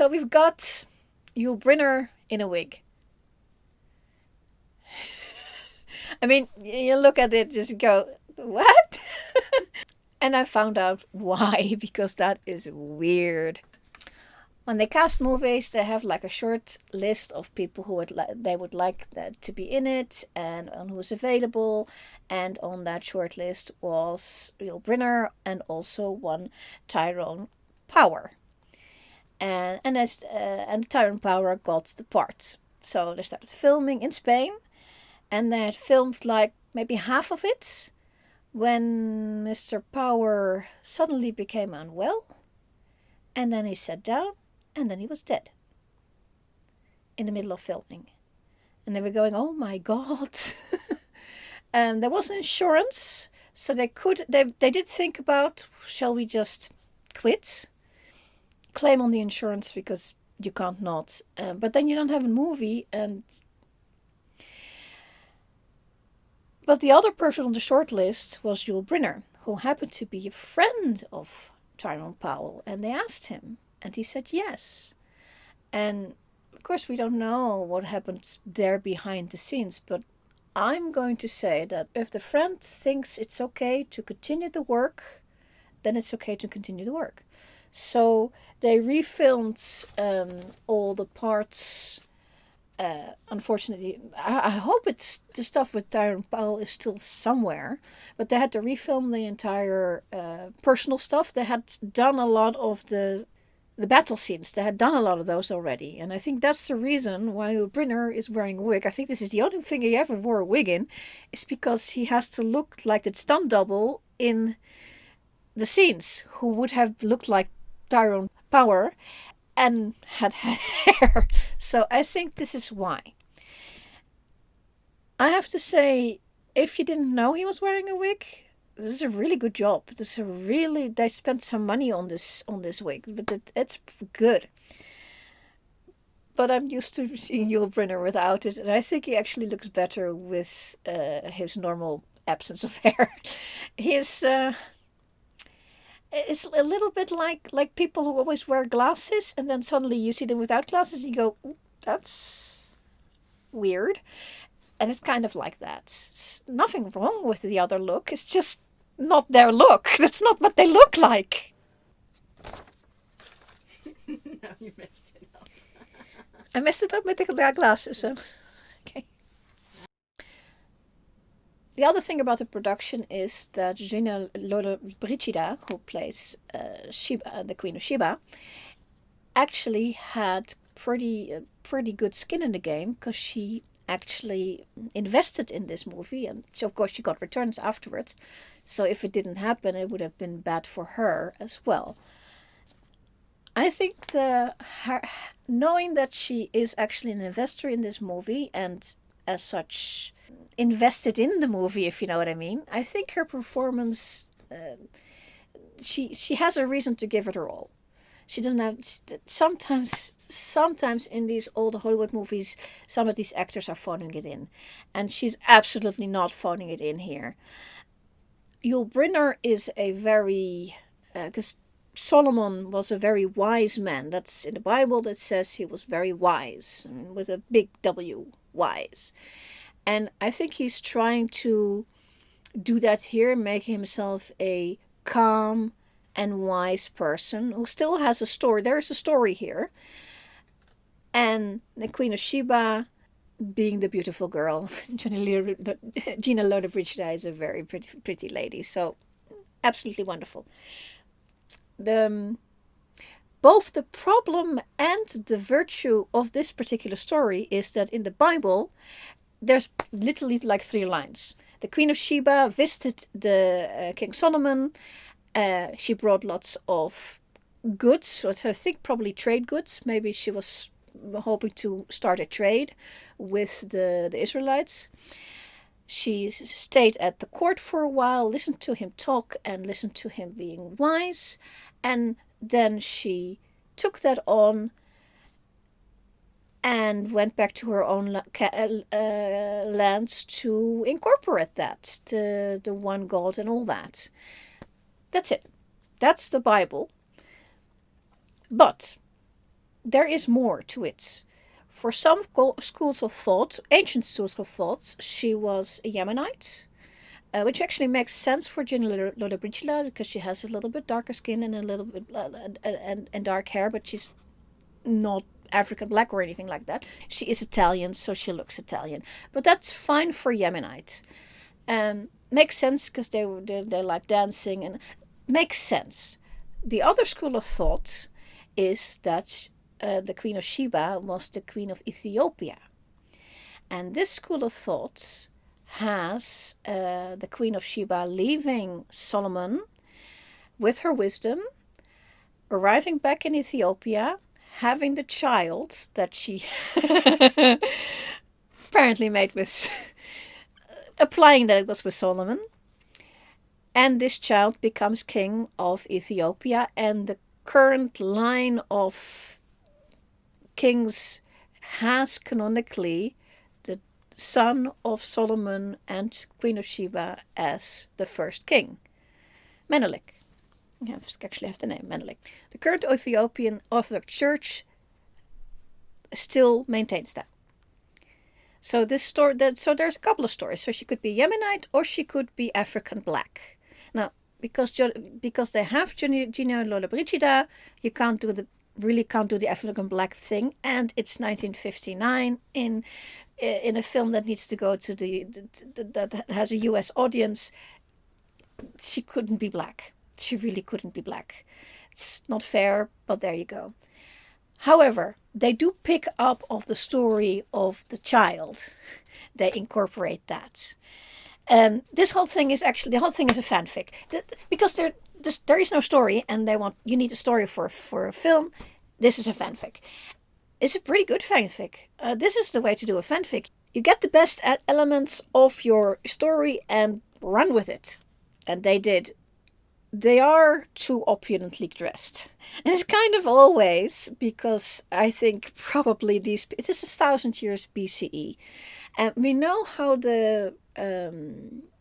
So we've got Yul Brynner in a wig. I mean, you look at it, just go, what? And I found out why, because that is weird. When they cast movies, they have like a short list of people who they would like to be in it and on who is available. And on that short list was Yul Brynner and also one Tyrone Power. And Tyrone Power got the part. So they started filming in Spain, and they had filmed like maybe half of it when Mr. Power suddenly became unwell, and then he sat down, and then he was dead in the middle of filming. And they were going, oh my God. And there was an insurance, so they did think about, shall we just quit? Claim on the insurance because you can't not. But then you don't have a movie. But the other person on the short list was Yul Brynner, who happened to be a friend of Tyrone Powell. And they asked him, and he said yes. And of course, we don't know what happened there behind the scenes, but I'm going to say that if the friend thinks it's okay to continue the work, then it's okay to continue the work. So they refilmed all the parts. Unfortunately, I hope it's the stuff with Tyrone Powell is still somewhere, but they had to refilm the entire personal stuff. They had done a lot of the battle scenes. They had done a lot of those already, and I think that's the reason why Brynner is wearing a wig. I think this is the only thing he ever wore a wig in, is because he has to look like the stunt double in the scenes, who would have looked like Tyrone Power and had hair. So I think this is why. I have to say, if you didn't know he was wearing a wig, this is a really good job. They spent some money on this wig, but it's good. But I'm used to seeing Yul Brynner without it, and I think he actually looks better with his normal absence of hair. He's it's a little bit like people who always wear glasses, and then suddenly you see them without glasses, and you go, that's weird. And it's kind of like that. It's nothing wrong with the other look. It's just not their look. That's not what they look like. No, you messed it up. I messed it up with the glasses. Okay. The other thing about the production is that Gina Lollobrigida, who plays Sheba, the Queen of Sheba, actually had pretty good skin in the game, because she actually invested in this movie, and so of course she got returns afterwards. So if it didn't happen, it would have been bad for her as well. I think knowing that she is actually an investor in this movie, and as such invested in the movie, if you know what I mean, I think her performance, she has a reason to give it her all. She doesn't have. Sometimes in these old Hollywood movies, some of these actors are phoning it in, and she's absolutely not phoning it in here. Yul Brynner is a very, because Solomon was a very wise man. That's in the Bible, that says he was very wise, with a big W, wise. And I think he's trying to do that here, make himself a calm and wise person who still has a story. There is a story here. And the Queen of Sheba being the beautiful girl. Gina Lollobrigida is a very pretty lady. So absolutely wonderful. Both the problem and the virtue of this particular story is that in the Bible, there's literally like 3 lines. The Queen of Sheba visited the King Solomon. She brought lots of goods, or I think probably trade goods. Maybe she was hoping to start a trade with the Israelites. She stayed at the court for a while, listened to him talk and listened to him being wise. And then she took that on and went back to her own lands to incorporate that, the one God and all that. That's it. That's the Bible. But there is more to it. For some schools of thought, ancient schools of thought, she was a Yemenite, which actually makes sense for Gina Lollobrigida because she has a little bit darker skin and a little bit and dark hair, but she's not African black or anything like that. She is Italian, so she looks Italian. But that's fine for Yemenite. Makes sense because they like dancing and makes sense. The other school of thought is that the Queen of Sheba was the Queen of Ethiopia. And this school of thought has the Queen of Sheba leaving Solomon with her wisdom, arriving back in Ethiopia, having the child that she apparently made with, applying that it was with Solomon. And this child becomes king of Ethiopia, and the current line of kings has canonically the son of Solomon and Queen of Sheba as the first king, Menelik. I actually have the name, Menelik. The current Ethiopian Orthodox Church still maintains that. So this story, so there's a couple of stories. So she could be Yemenite or she could be African black. Now, because they have Gina Lollobrigida, you really can't do the African black thing, and it's 1959 in a film that needs to go to that has a U.S. audience. She couldn't be black. She really couldn't be black. It's not fair, but there you go. However, they do pick up of the story of the child. They incorporate that. This whole thing is actually, the whole thing is a fanfic. Because there is no story and you need a story for a film. This is a fanfic. It's a pretty good fanfic. This is the way to do a fanfic. You get the best elements of your story and run with it. And they did. They are too opulently dressed. And it's kind of always, because I think probably this is 1,000 years BCE. And we know how the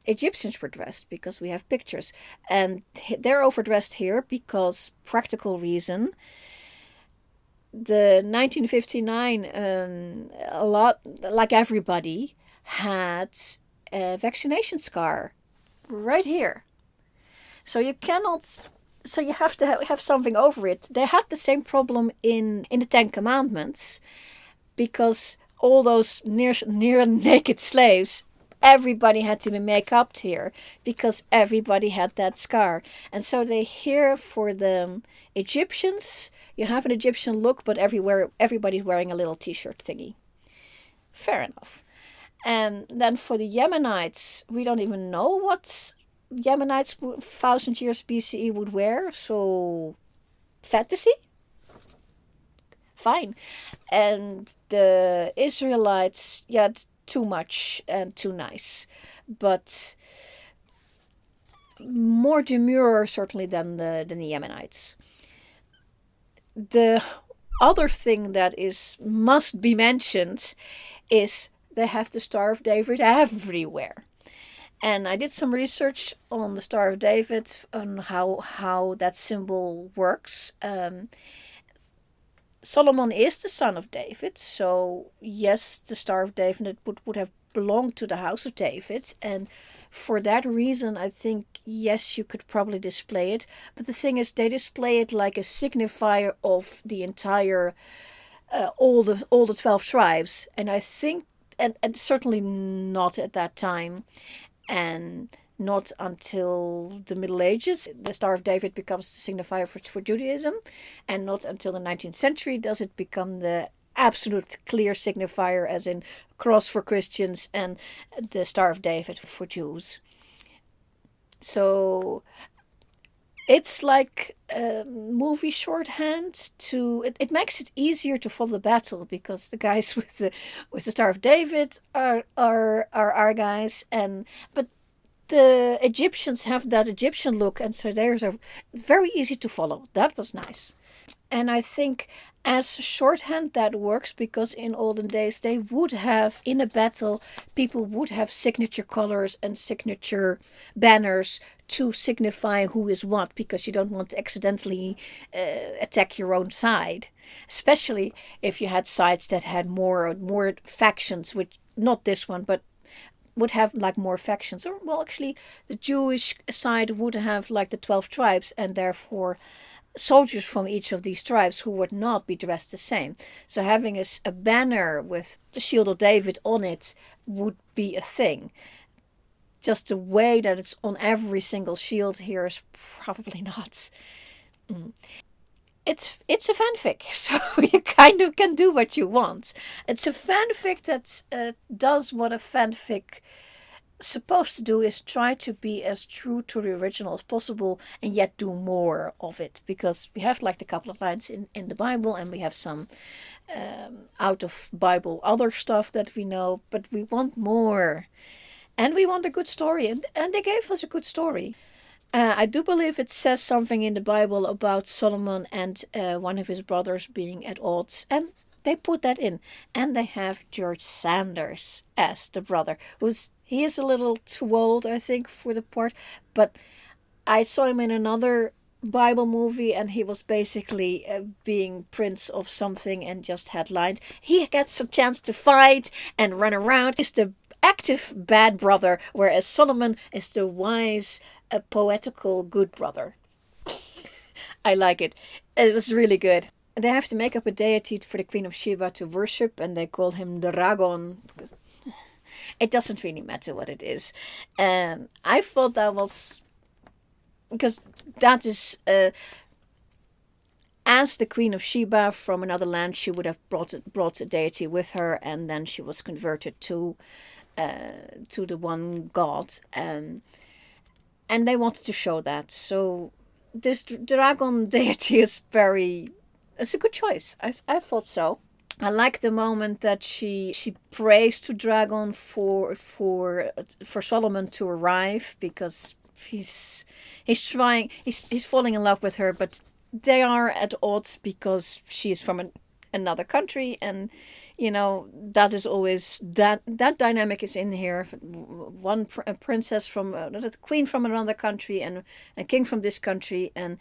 Egyptians were dressed because we have pictures. And they're overdressed here because practical reason. The 1959, a lot, like everybody, had a vaccination scar right here. So you have to have something over it. They had the same problem in the Ten Commandments, because all those near naked slaves, everybody had to be make up here because everybody had that scar. And so they here for the Egyptians, you have an Egyptian look, but everybody's wearing a little t-shirt thingy. Fair enough. And then for the Yemenites, we don't even know what Yemenites 1,000 years BCE would wear, so fantasy? Fine. And the Israelites, yeah, too much and too nice. But more demure certainly than the Yemenites. The other thing that must be mentioned is they have the Star of David everywhere. And I did some research on the Star of David, on how that symbol works. Solomon is the son of David, so yes, the Star of David would have belonged to the house of David. And for that reason, I think, yes, you could probably display it. But the thing is, they display it like a signifier of the entire, all the 12 tribes. And I think, and certainly not at that time. And not until the Middle Ages, the Star of David becomes the signifier for Judaism. And not until the 19th century does it become the absolute clear signifier, as in cross for Christians and the Star of David for Jews. So it's like a movie shorthand it makes it easier to follow the battle, because the guys with the Star of David are our guys, but the Egyptians have that Egyptian look, and so theirs are very easy to follow. That was nice. And I think as shorthand that works because in olden days they would have, in a battle, people would have signature colors and signature banners to signify who is what, because you don't want to accidentally attack your own side. Especially if you had sides that had more factions, which not this one, but would have like more factions. Or well, actually, the Jewish side would have like the 12 tribes, and therefore soldiers from each of these tribes who would not be dressed the same. So having a banner with the shield of David on it would be a thing. Just the way that it's on every single shield here is probably not. It's a fanfic, so you kind of can do what you want. It's a fanfic that does what a fanfic supposed to do, is try to be as true to the original as possible and yet do more of it, because we have like a couple of lines in the Bible, and we have some out of Bible other stuff that we know, but we want more, and we want a good story, and they gave us a good story. I do believe it says something in the Bible about Solomon and one of his brothers being at odds, and they put that in. And they have George Sanders as the brother, he is a little too old, I think, for the part, but I saw him in another Bible movie, and he was basically being prince of something and just had lines. He gets a chance to fight and run around. He's the active bad brother, whereas Solomon is the wise, poetical good brother. I like it. It was really good. They have to make up a deity for the Queen of Sheba to worship, and they call him the Dragon. It doesn't really matter what it is. I thought that was, because that is, as the Queen of Sheba from another land, she would have brought a deity with her, and then she was converted to the one God, and they wanted to show that. So this dragon deity is it's a good choice. I thought so. I like the moment that she prays to Dragon for Solomon to arrive, because he's falling in love with her, but they are at odds because she is from another country, and that is always that dynamic is in here. A princess from a queen from another country and a king from this country, and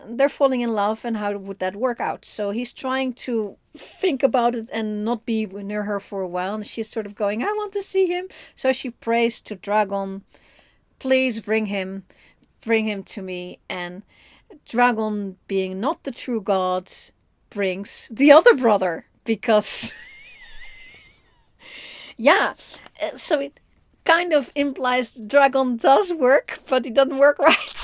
they're falling in love, and how would that work out? So he's trying to think about it and not be near her for a while, and she's sort of going, I want to see him. So she prays to Dragon, please bring him to me. And Dragon, being not the true god, brings the other brother, because yeah, so it kind of implies Dragon does work, but it doesn't work right.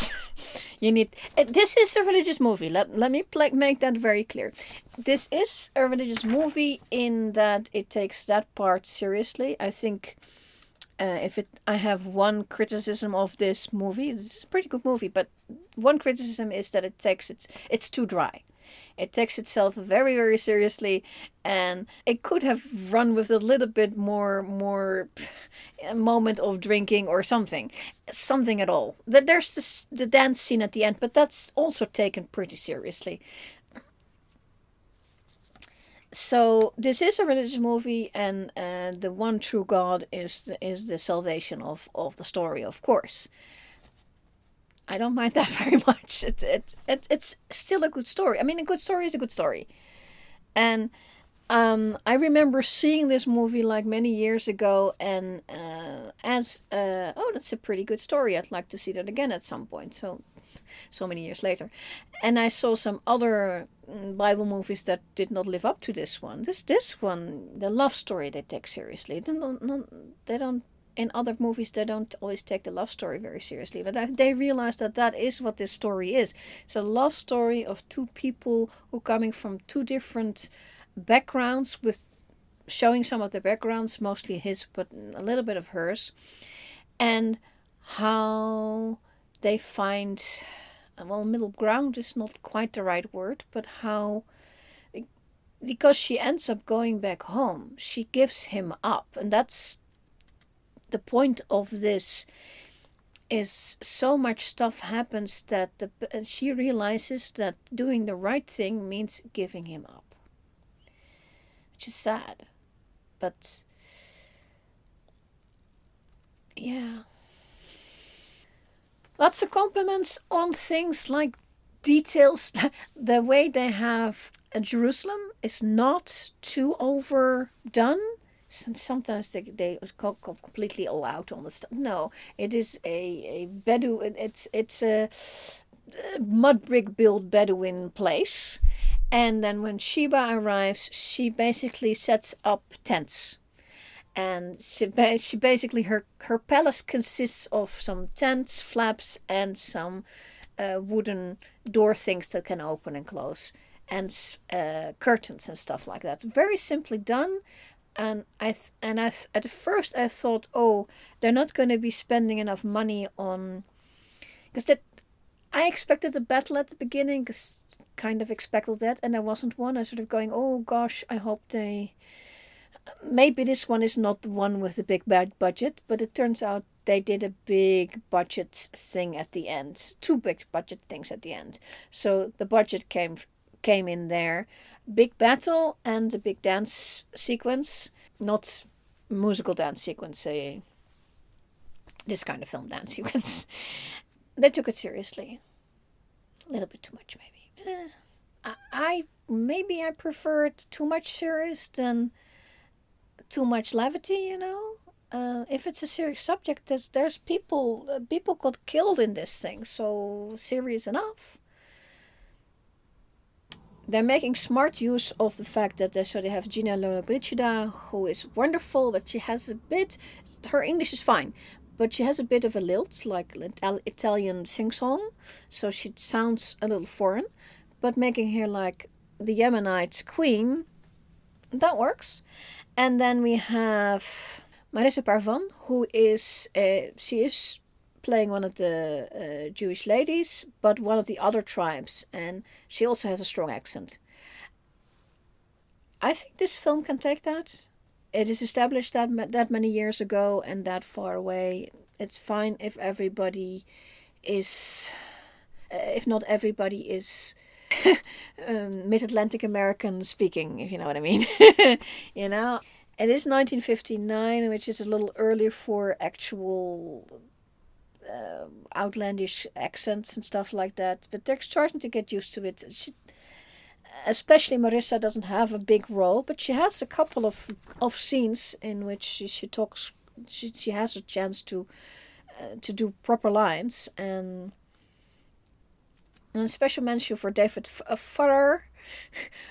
This is a religious movie. Let me make that very clear. This is a religious movie in that it takes that part seriously. I think I have one criticism of this movie. It's a pretty good movie, but one criticism is that it's too dry. It takes itself very, very seriously, and it could have run with a little bit more moment of drinking or something at all. There's the dance scene at the end, but that's also taken pretty seriously. So this is a religious movie, and the one true God is the salvation of the story, of course. I don't mind that very much. It's still a good story. I mean, a good story is a good story. And I remember seeing this movie like many years ago, and that's a pretty good story. I'd like to see that again at some point. So many years later. And I saw some other Bible movies that did not live up to this one. This one, the love story, they take seriously. They don't. In other movies, they don't always take the love story very seriously, but they realize that is what this story is. It's a love story of two people who are coming from two different backgrounds, with showing some of the backgrounds, mostly his, but a little bit of hers, and how they find, well, middle ground is not quite the right word, but how, because she ends up going back home, she gives him up, and that's the point of this is so much stuff happens that she realizes that doing the right thing means giving him up, which is sad. But yeah, lots of compliments on things like details. The way they have Jerusalem is not too overdone. Sometimes they go completely all out on the stuff. No, it is a Bedouin. It's a mud brick built Bedouin place, and then when Sheba arrives, she basically sets up tents. And she basically her palace consists of some tents, flaps, and some wooden door things that can open and close, and curtains and stuff like that. Very simply done. And at first I thought, oh, they're not going to be spending enough money on, because that I expected a battle at the beginning, because kind of expected that, and there wasn't one. I was sort of going, oh gosh, I hope they. Maybe this one is not the one with the big bad budget, but it turns out they did a big budget thing at the end. Two big budget things at the end. So the budget came in there. Big battle and the big dance sequence. Not musical dance sequence, this kind of film dance sequence. They took it seriously. A little bit too much, maybe. Maybe I preferred too much serious than too much levity, if it's a serious subject, there's people got killed in this thing, so serious enough. They're making smart use of the fact that they have Gina Lollobrigida, who is wonderful, but she has her English is fine, but she has a bit of a lilt, like Italian sing-song, so she sounds a little foreign, but making her like the Yemenite queen, that works. And then we have Marisa Pavan, who is she is playing one of the Jewish ladies, but one of the other tribes, and she also has a strong accent. I think this film can take that. It is established that many years ago and that far away. It's fine if everybody is, if not everybody is mid-Atlantic American speaking, if you know what I mean. It is 1959, which is a little early for actual outlandish accents and stuff like that, but they're starting to get used to it. Especially Marisa doesn't have a big role, but she has a couple of scenes in which she talks. She has a chance to do proper lines, and a special mention for David Farrar,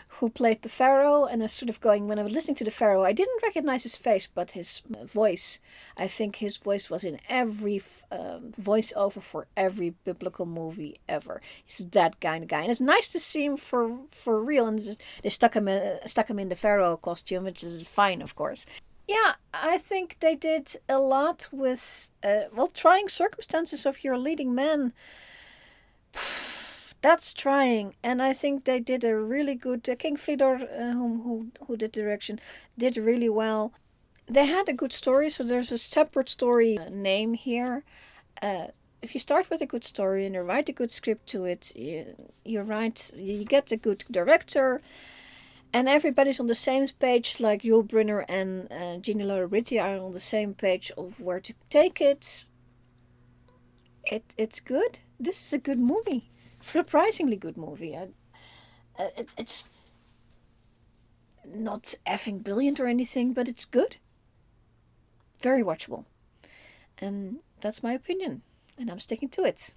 who played the Pharaoh. And I was sort of going, when I was listening to the Pharaoh, I didn't recognize his face, but his voice. I think his voice was in every voiceover for every biblical movie ever. He's that kind of guy, and it's nice to see him for real. And they stuck him in the Pharaoh costume, which is fine, of course. Yeah, I think they did a lot with trying circumstances of your leading man. That's trying, and I think they did a really good. King Fedor, who did direction, did really well. They had a good story, so there's a separate story name here. If you start with a good story and you write a good script to it, you get a good director, and everybody's on the same page. Like Yul Brynner and Gina Lollobrigida are on the same page of where to take it. It's good. This is a good movie. Surprisingly good movie. It's not effing brilliant or anything, but it's good. Very watchable. And that's my opinion. And I'm sticking to it.